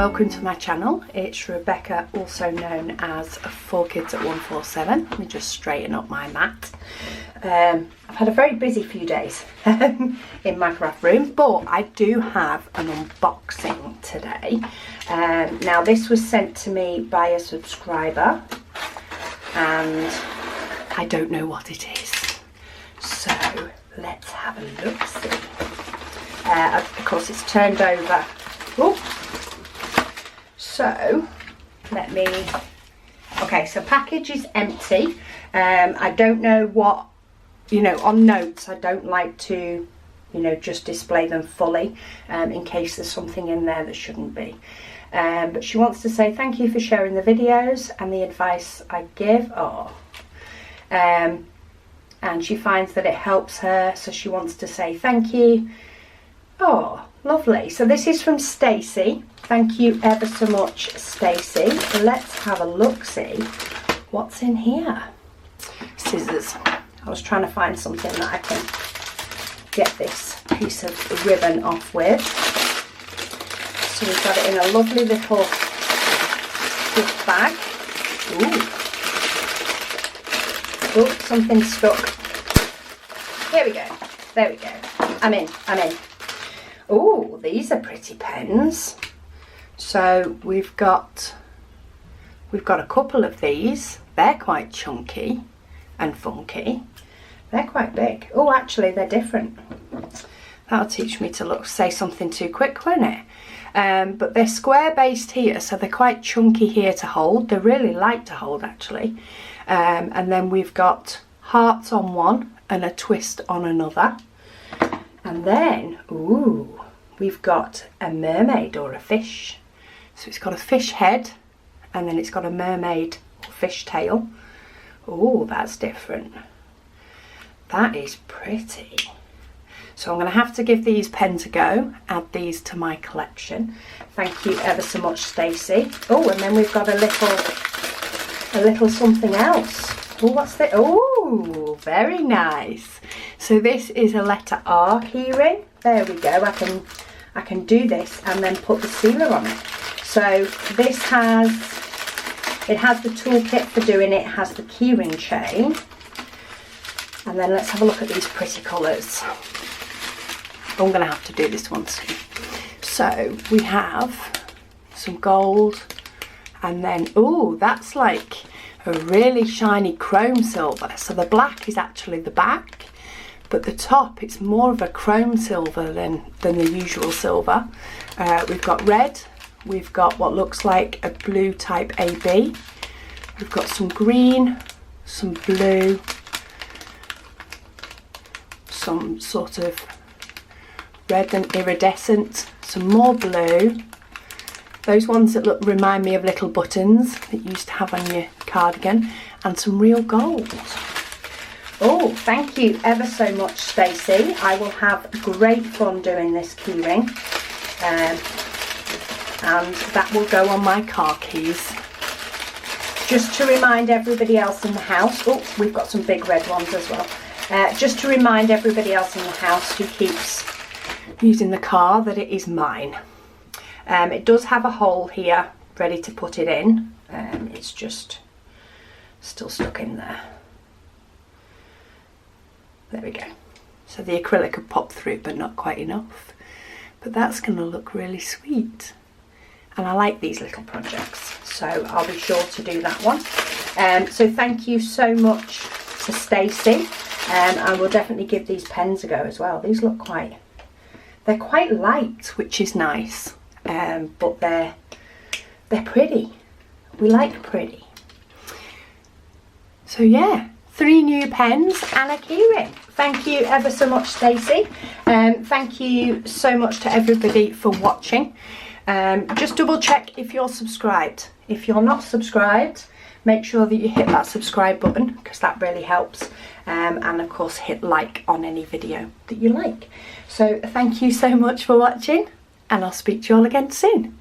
welcome to my channel. It's Rebecca, also known as 4Kids at 147. Let me just straighten up my mat. I've had a very busy few days in my craft room, but I do have an unboxing today. Now this was sent to me by a subscriber and I don't know what it is. So let's have a look, see. Of course it's turned over. Ooh. So let me, okay, so package is empty. I don't know what, you know, on notes I don't like to, you know, just display them fully in case there's something in there that shouldn't be. But she wants to say thank you for sharing the videos and the advice I give. And she finds that it helps her, so she wants to say thank you. Oh, lovely. So this is from Stacey. Thank you ever so much, Stacey. Let's have a look, see what's in here. Scissors. I was trying to find something that I can get this piece of ribbon off with. So we've got it in a lovely little gift bag. Ooh. Oh, something's stuck. Here we go. There we go. I'm in. Oh, these are pretty pens. So we've got a couple of these. They're quite chunky and funky. They're quite big. Oh, actually they're different. That'll teach me to say something too quick, won't it? But they're square based here, so they're quite chunky here to hold. They're really light to hold actually. And then we've got hearts on one and a twist on another. And then, ooh, we've got a mermaid or a fish. So it's got a fish head and then it's got a mermaid or fish tail. Oh, that's different. That is pretty. So I'm going to have to give these pens a go, add these to my collection. Thank you ever so much, Stacey. Oh, and then we've got a little something else. Oh, what's that? Oh, very nice. So this is a letter R keyring. There we go. I can do this and then put the sealer on it. So this has the toolkit for doing it. It has the keyring chain. And then let's have a look at these pretty colours. I'm going to have to do this one soon. So we have some gold and then, oh, that's like a really shiny chrome silver. So the black is actually the back, but the top, it's more of a chrome silver than the usual silver. We've got red, we've got what looks like a blue type AB, we've got some green, some blue, some sort of red and iridescent, some more blue, those ones that remind me of little buttons that you used to have on your cardigan, and some real gold. Oh, thank you ever so much, Stacey. I will have great fun doing this keyring, and that will go on my car keys. Just to remind everybody else in the house, oh, we've got some big red ones as well. Just to remind everybody else in the house who keeps using the car that it is mine. It does have a hole here ready to put it in. It's just still stuck in there. There we go. So the acrylic could pop through, but not quite enough. But that's going to look really sweet. And I like these little projects, so I'll be sure to do that one. So thank you so much to Stacey. I will definitely give these pens a go as well. These look they're quite light, which is nice. But they're pretty. We like pretty. So yeah, 3 new pens and a keyring. Thank you ever so much, Stacey. Thank you so much to everybody for watching. Just double check if you're subscribed. If you're not subscribed, make sure that you hit that subscribe button because that really helps. And of course hit like on any video that you like. So thank you so much for watching, and I'll speak to you all again soon.